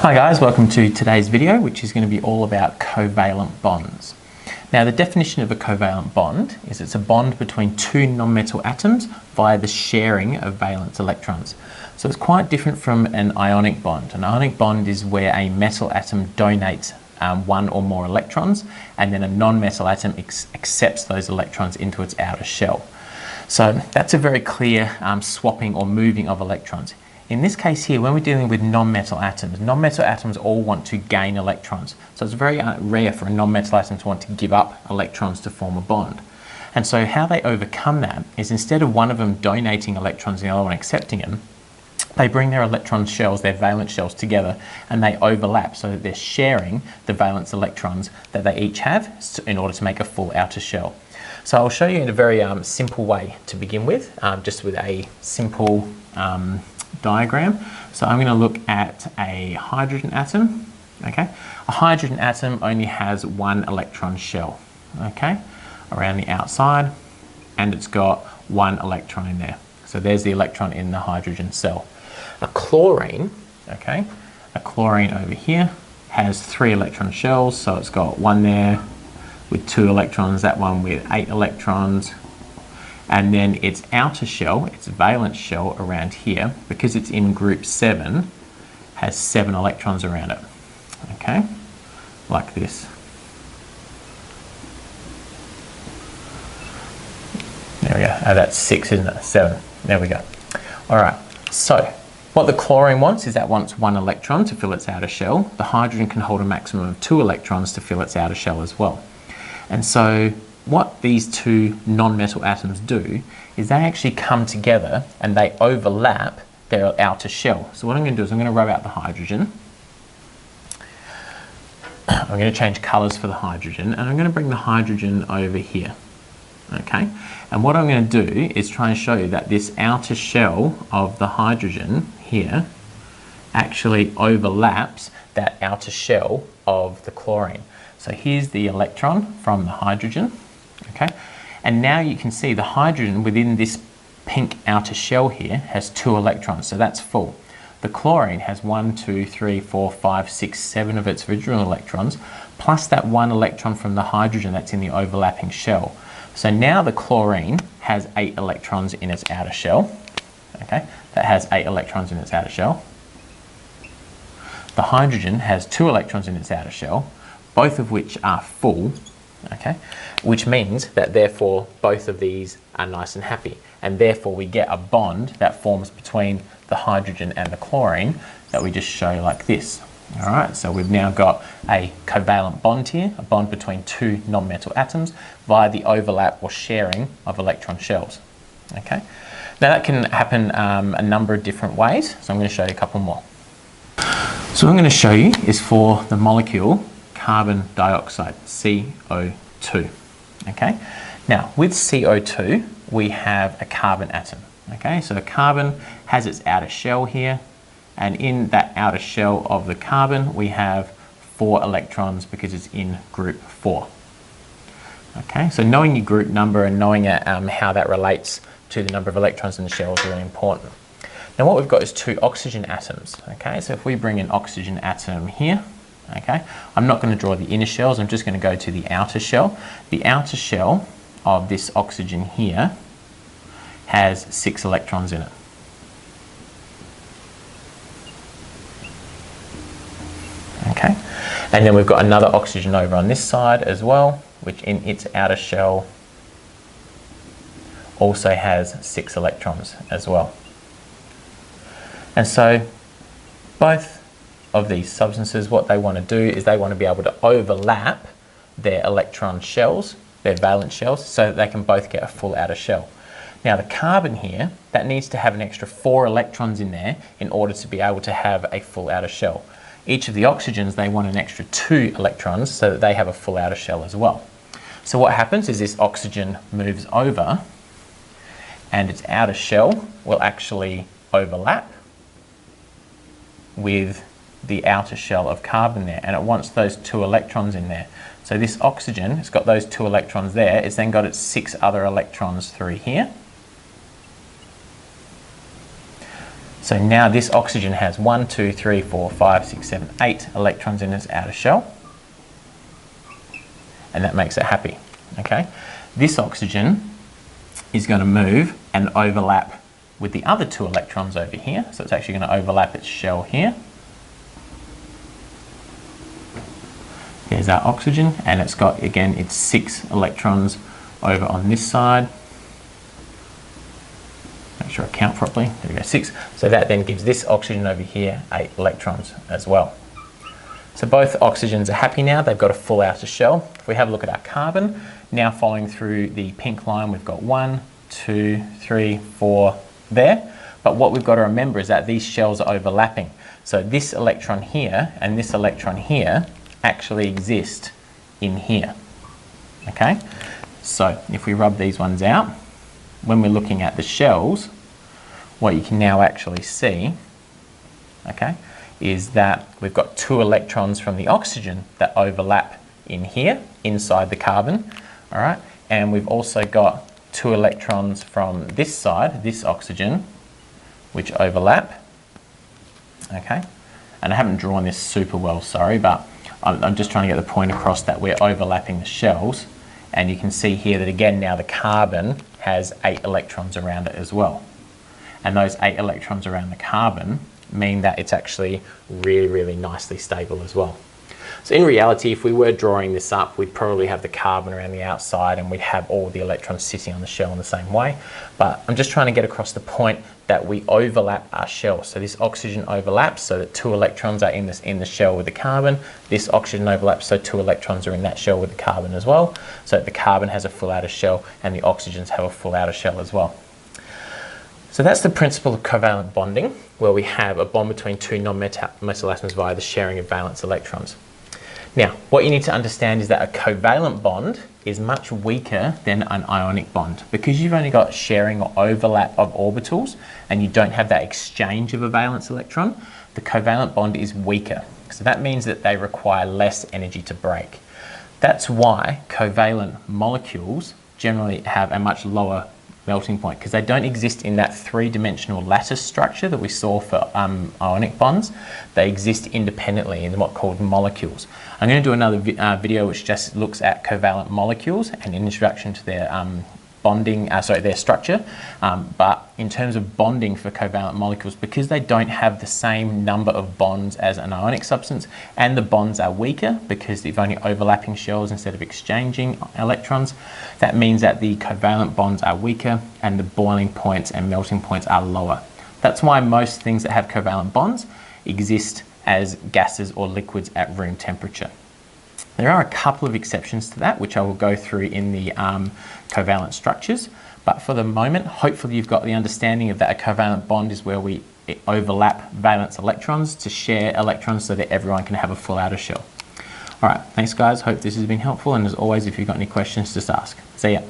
Hi guys, welcome to today's video, which is going to be all about covalent bonds. Now, the definition of a covalent bond is it's a bond between two non-metal atoms via the sharing of valence electrons. So it's quite different from an ionic bond. An ionic bond is where a metal atom donates one or more electrons, and then a non-metal atom accepts those electrons into its outer shell. So that's a very clear swapping or moving of electrons. In this case here, when we're dealing with non-metal atoms all want to gain electrons. So it's very rare for a non-metal atom to want to give up electrons to form a bond. And so how they overcome that is, instead of one of them donating electrons and the other one accepting them, they bring their electron shells, their valence shells, together, and they overlap so that they're sharing the valence electrons that they each have in order to make a full outer shell. So I'll show you in a very simple way to begin with, just with a simple diagram. So I'm going to look at a hydrogen atom. Okay, a hydrogen atom only has one electron shell, okay, around the outside, and it's got one electron in there. So there's the electron in the hydrogen cell. A chlorine, okay, a chlorine over here has 3 electron shells, so it's got one there with 2 electrons, that one with 8 electrons, and then its outer shell, its valence shell around here, because it's in group 7, has 7 electrons around it, okay, like this. There we go. Oh, that's 6, isn't it? 7. There we go. All right, so what the chlorine wants is that wants 1 electron to fill its outer shell. The hydrogen can hold a maximum of 2 electrons to fill its outer shell as well. And so what these two non-metal atoms do is they actually come together and they overlap their outer shell. So what I'm going to do is I'm going to rub out the hydrogen. I'm going to change colours for the hydrogen, and I'm going to bring the hydrogen over here. Okay, and what I'm going to do is try and show you that this outer shell of the hydrogen here actually overlaps that outer shell of the chlorine. So here's the electron from the hydrogen, okay, and now you can see the hydrogen within this pink outer shell here has 2 electrons, so that's full. The chlorine has 1, 2, 3, 4, 5, 6, 7 of its original electrons, plus that 1 electron from the hydrogen that's in the overlapping shell. So now the chlorine has 8 electrons in its outer shell, okay, that has 8 electrons in its outer shell. The hydrogen has 2 electrons in its outer shell, both of which are full, okay, which means that therefore both of these are nice and happy, and therefore we get a bond that forms between the hydrogen and the chlorine that we just show like this. All right, so we've now got a covalent bond here, a bond between two non-metal atoms via the overlap or sharing of electron shells. Okay, now that can happen a number of different ways, so I'm going to show you a couple more. So what I'm going to show you is for the molecule carbon dioxide, CO2. Okay, now with CO2 we have a carbon atom. Okay, so a carbon has its outer shell here, and in that outer shell of the carbon we have 4 electrons because it's in group 4. Okay, so knowing your group number and knowing how that relates to the number of electrons in the shell is really important. Now what we've got is 2 oxygen atoms. Okay, so if we bring an oxygen atom here, okay, I'm not going to draw the inner shells, I'm just going to go to the outer shell. The outer shell of this oxygen here has 6 electrons in it. Okay, and then we've got another oxygen over on this side as well, which in its outer shell also has 6 electrons as well. And so both of these substances, what they want to do is they want to be able to overlap their electron shells, their valence shells, so that they can both get a full outer shell. Now the carbon here, that needs to have an extra 4 electrons in there in order to be able to have a full outer shell. Each of the oxygens, they want an extra 2 electrons so that they have a full outer shell as well. So what happens is this oxygen moves over and its outer shell will actually overlap with the outer shell of carbon there, and it wants those 2 electrons in there. So this oxygen, it's got those 2 electrons there, it's then got its 6 other electrons through here. So now this oxygen has 1, 2, 3, 4, 5, 6, 7, 8 electrons in its outer shell. And that makes it happy, okay? This oxygen is going to move and overlap with the other 2 electrons over here. So it's actually going to overlap its shell here. There's our oxygen, and it's got, again, its 6 electrons over on this side. Make sure I count properly. There we go, 6. So that then gives this oxygen over here 8 electrons as well. So both oxygens are happy now. They've got a full outer shell. If we have a look at our carbon, now following through the pink line, we've got 1, 2, 3, 4 there. But what we've got to remember is that these shells are overlapping. So this electron here and this electron here actually exist in here, okay? So if we rub these ones out, when we're looking at the shells, what you can now actually see, okay, is that we've got 2 electrons from the oxygen that overlap in here, inside the carbon, all right? And we've also got 2 electrons from this side, this oxygen, which overlap, okay? And I haven't drawn this super well, sorry, but I'm just trying to get the point across that we're overlapping the shells. And you can see here that again now the carbon has 8 electrons around it as well. And those 8 electrons around the carbon mean that it's actually really, really nicely stable as well. So in reality, if we were drawing this up, we'd probably have the carbon around the outside and we'd have all the electrons sitting on the shell in the same way. But I'm just trying to get across the point that we overlap our shell. So this oxygen overlaps so that 2 electrons are in the shell with the carbon. This oxygen overlaps so 2 electrons are in that shell with the carbon as well. So the carbon has a full outer shell and the oxygens have a full outer shell as well. So that's the principle of covalent bonding, where we have a bond between 2 non-metal atoms via the sharing of valence electrons. Now, what you need to understand is that a covalent bond is much weaker than an ionic bond. Because you've only got sharing or overlap of orbitals and you don't have that exchange of a valence electron, the covalent bond is weaker. So that means that they require less energy to break. That's why covalent molecules generally have a much lower melting point, because they don't exist in that 3-dimensional lattice structure that we saw for ionic bonds. They exist independently in what's called molecules. I'm going to do another video which just looks at covalent molecules and an introduction to their their structure. But in terms of bonding for covalent molecules, because they don't have the same number of bonds as an ionic substance, and the bonds are weaker because they've only overlapping shells instead of exchanging electrons, that means that the covalent bonds are weaker and the boiling points and melting points are lower. That's why most things that have covalent bonds exist as gases or liquids at room temperature. There are a couple of exceptions to that, which I will go through in the covalent structures. But for the moment, hopefully you've got the understanding of that a covalent bond is where we overlap valence electrons to share electrons so that everyone can have a full outer shell. All right, thanks guys. Hope this has been helpful. And as always, if you've got any questions, just ask. See ya.